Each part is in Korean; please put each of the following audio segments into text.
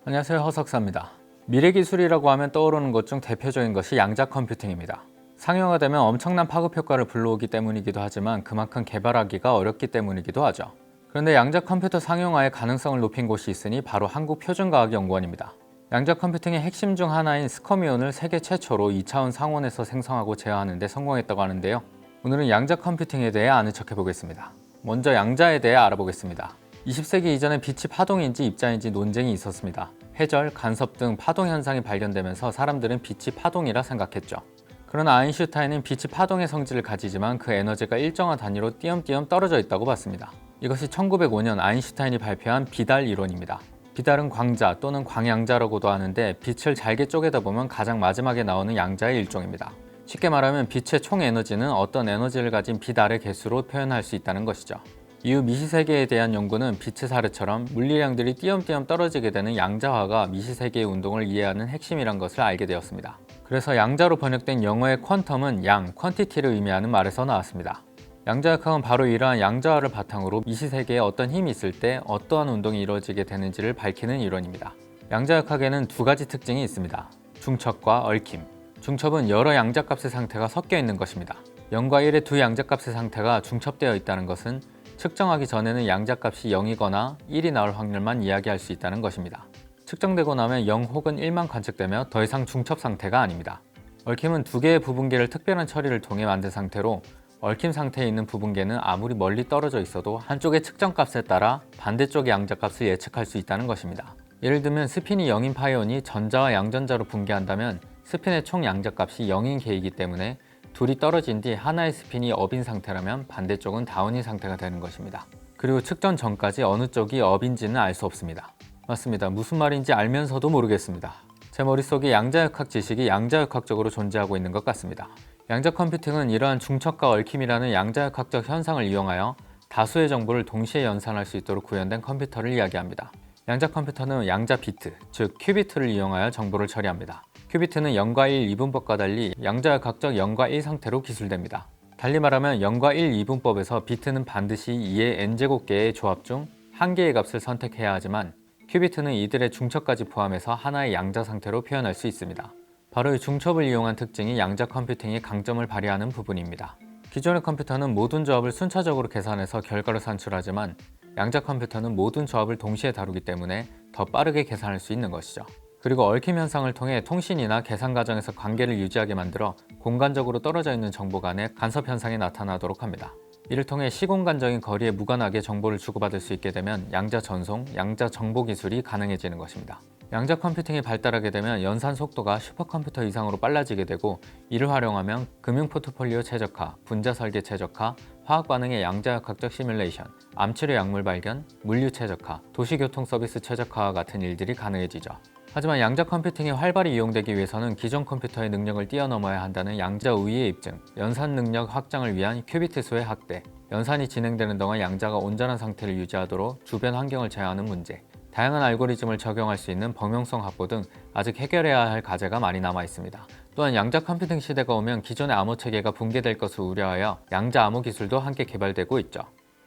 안녕하세요, 허석사입니다. 미래기술이라고 하면 떠오르는 것 중 대표적인 것이 양자 컴퓨팅입니다. 상용화되면 엄청난 파급 효과를 불러오기 때문이기도 하지만 그만큼 개발하기가 어렵기 때문이기도 하죠. 그런데 양자 컴퓨터 상용화의 가능성을 높인 곳이 있으니 바로 한국표준과학연구원입니다. 양자 컴퓨팅의 핵심 중 하나인 스커미온을 세계 최초로 2차원 상온에서 생성하고 제어하는 데 성공했다고 하는데요. 오늘은 양자 컴퓨팅에 대해 아는 척 해보겠습니다. 먼저 양자에 대해 알아보겠습니다. 20세기 이전에 빛이 파동인지 입자인지 논쟁이 있었습니다. 회절, 간섭 등 파동 현상이 발견되면서 사람들은 빛이 파동이라 생각했죠. 그러나 아인슈타인은 빛이 파동의 성질을 가지지만 그 에너지가 일정한 단위로 띄엄띄엄 떨어져 있다고 봤습니다. 이것이 1905년 아인슈타인이 발표한 비달 이론입니다. 비달은 광자 또는 광양자라고도 하는데 빛을 잘게 쪼개다 보면 가장 마지막에 나오는 양자의 일종입니다. 쉽게 말하면 빛의 총 에너지는 어떤 에너지를 가진 비달의 개수로 표현할 수 있다는 것이죠. 이후 미시세계에 대한 연구는 빛의 사례처럼 물리량들이 띄엄띄엄 떨어지게 되는 양자화가 미시세계의 운동을 이해하는 핵심이란 것을 알게 되었습니다. 그래서 양자로 번역된 영어의 퀀텀은 양, 퀀티티를 의미하는 말에서 나왔습니다. 양자역학은 바로 이러한 양자화를 바탕으로 미시세계에 어떤 힘이 있을 때 어떠한 운동이 이루어지게 되는지를 밝히는 이론입니다. 양자역학에는 두 가지 특징이 있습니다. 중첩과 얽힘. 중첩은 여러 양자값의 상태가 섞여 있는 것입니다. 0과 1의 두 양자값의 상태가 중첩되어 있다는 것은 측정하기 전에는 양자값이 0이거나 1이 나올 확률만 이야기할 수 있다는 것입니다. 측정되고 나면 0 혹은 1만 관측되며 더 이상 중첩 상태가 아닙니다. 얽힘은 두 개의 부분계를 특별한 처리를 통해 만든 상태로 얽힘 상태에 있는 부분계는 아무리 멀리 떨어져 있어도 한쪽의 측정값에 따라 반대쪽의 양자값을 예측할 수 있다는 것입니다. 예를 들면 스핀이 0인 파이온이 전자와 양전자로 분개한다면 스핀의 총 양자값이 0인 계이기 때문에 둘이 떨어진 뒤 하나의 스핀이 업인 상태라면 반대쪽은 다운인 상태가 되는 것입니다. 그리고 측정 전까지 어느 쪽이 업인지는 알 수 없습니다. 맞습니다. 무슨 말인지 알면서도 모르겠습니다. 제 머릿속에 양자역학 지식이 양자역학적으로 존재하고 있는 것 같습니다. 양자 컴퓨팅은 이러한 중첩과 얽힘이라는 양자역학적 현상을 이용하여 다수의 정보를 동시에 연산할 수 있도록 구현된 컴퓨터를 이야기합니다. 양자 컴퓨터는 양자 비트, 즉 큐비트를 이용하여 정보를 처리합니다. 큐비트는 0과 1 이분법과 달리 양자역학적 0과 1 상태로 기술됩니다. 달리 말하면 0과 1 이분법에서 비트는 반드시 2의 n제곱개의 조합 중 한 개의 값을 선택해야 하지만 큐비트는 이들의 중첩까지 포함해서 하나의 양자 상태로 표현할 수 있습니다. 바로 이 중첩을 이용한 특징이 양자 컴퓨팅의 강점을 발휘하는 부분입니다. 기존의 컴퓨터는 모든 조합을 순차적으로 계산해서 결과를 산출하지만 양자 컴퓨터는 모든 조합을 동시에 다루기 때문에 더 빠르게 계산할 수 있는 것이죠. 그리고 얽힘 현상을 통해 통신이나 계산 과정에서 관계를 유지하게 만들어 공간적으로 떨어져 있는 정보 간의 간섭 현상이 나타나도록 합니다. 이를 통해 시공간적인 거리에 무관하게 정보를 주고받을 수 있게 되면 양자 전송, 양자 정보 기술이 가능해지는 것입니다. 양자 컴퓨팅이 발달하게 되면 연산 속도가 슈퍼컴퓨터 이상으로 빨라지게 되고 이를 활용하면 금융 포트폴리오 최적화, 분자 설계 최적화, 화학 반응의 양자역학적 시뮬레이션, 암치료 약물 발견, 물류 최적화, 도시교통 서비스 최적화와 같은 일들이 가능해지죠. 하지만 양자 컴퓨팅이 활발히 이용되기 위해서는 기존 컴퓨터의 능력을 뛰어넘어야 한다는 양자 우위의 입증, 연산 능력 확장을 위한 큐비트 수의 확대, 연산이 진행되는 동안 양자가 온전한 상태를 유지하도록 주변 환경을 제어하는 문제, 다양한 알고리즘을 적용할 수 있는 범용성 확보 등 아직 해결해야 할 과제가 많이 남아 있습니다. 또한 양자 컴퓨팅 시대가 오면 기존의 암호 체계가 붕괴될 것을 우려하여 양자 암호 기술도 함께 개발되고 있죠.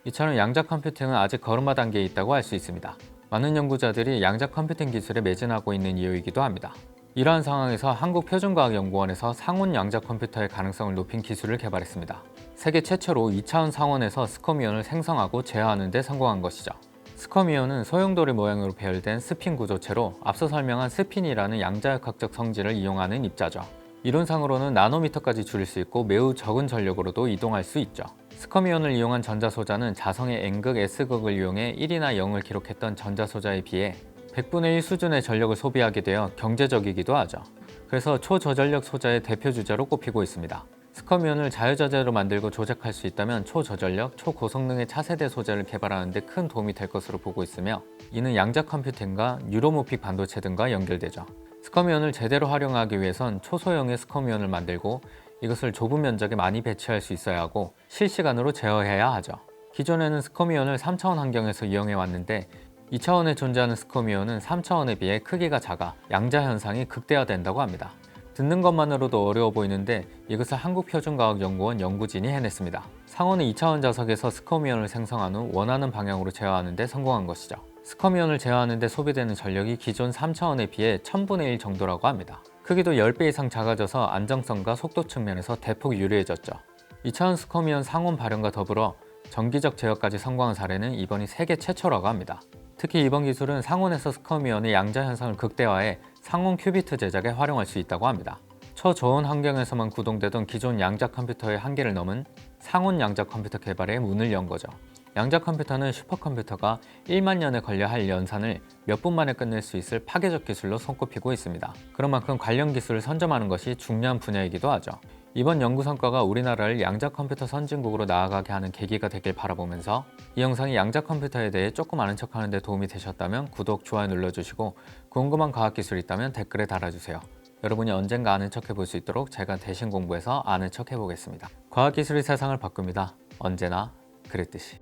이처럼 양자 컴퓨팅은 아직 걸음마 단계에 있다고 할 수 있습니다. 많은 연구자들이 양자 컴퓨팅 기술에 매진하고 있는 이유이기도 합니다. 이러한 상황에서 한국표준과학연구원에서 상온 양자 컴퓨터의 가능성을 높인 기술을 개발했습니다. 세계 최초로 2차원 상온에서 스커미온을 생성하고 제어하는 데 성공한 것이죠. 스커미온은 소용돌이 모양으로 배열된 스핀 구조체로 앞서 설명한 스핀이라는 양자역학적 성질을 이용하는 입자죠. 이론상으로는 나노미터까지 줄일 수 있고 매우 적은 전력으로도 이동할 수 있죠. 스커미온을 이용한 전자소자는 자성의 N극, S극을 이용해 1이나 0을 기록했던 전자소자에 비해 100분의 1 수준의 전력을 소비하게 되어 경제적이기도 하죠. 그래서 초저전력 소자의 대표 주자로 꼽히고 있습니다. 스커미온을 자유자재로 만들고 조작할 수 있다면 초저전력, 초고성능의 차세대 소재를 개발하는 데 큰 도움이 될 것으로 보고 있으며 이는 양자 컴퓨팅과 뉴로모픽 반도체 등과 연결되죠. 스커미온을 제대로 활용하기 위해선 초소형의 스커미온을 만들고 이것을 좁은 면적에 많이 배치할 수 있어야 하고 실시간으로 제어해야 하죠. 기존에는 스커미온을 3차원 환경에서 이용해 왔는데 2차원에 존재하는 스커미온은 3차원에 비해 크기가 작아 양자 현상이 극대화된다고 합니다. 듣는 것만으로도 어려워 보이는데 이것을 한국표준과학연구원 연구진이 해냈습니다. 상온의 2차원 자석에서 스커미온을 생성한 후 원하는 방향으로 제어하는 데 성공한 것이죠. 스커미온을 제어하는 데 소비되는 전력이 기존 3차원에 비해 1000분의 1 정도라고 합니다. 크기도 10배 이상 작아져서 안정성과 속도 측면에서 대폭 유리해졌죠. 2차원 스커미온 상온 발현과 더불어 정기적 제어까지 성공한 사례는 이번이 세계 최초라고 합니다. 특히 이번 기술은 상온에서 스커미온의 양자 현상을 극대화해 상온 큐비트 제작에 활용할 수 있다고 합니다. 초저온 환경에서만 구동되던 기존 양자 컴퓨터의 한계를 넘은 상온 양자 컴퓨터 개발에 문을 연 거죠. 양자 컴퓨터는 슈퍼컴퓨터가 1만 년에 걸려 할 연산을 몇 분 만에 끝낼 수 있을 파괴적 기술로 손꼽히고 있습니다. 그런 만큼 관련 기술을 선점하는 것이 중요한 분야이기도 하죠. 이번 연구 성과가 우리나라를 양자 컴퓨터 선진국으로 나아가게 하는 계기가 되길 바라보면서 이 영상이 양자 컴퓨터에 대해 조금 아는 척하는 데 도움이 되셨다면 구독, 좋아요 눌러주시고 궁금한 과학기술이 있다면 댓글에 달아주세요. 여러분이 언젠가 아는 척 해볼 수 있도록 제가 대신 공부해서 아는 척 해보겠습니다. 과학기술이 세상을 바꿉니다. 언제나 그랬듯이.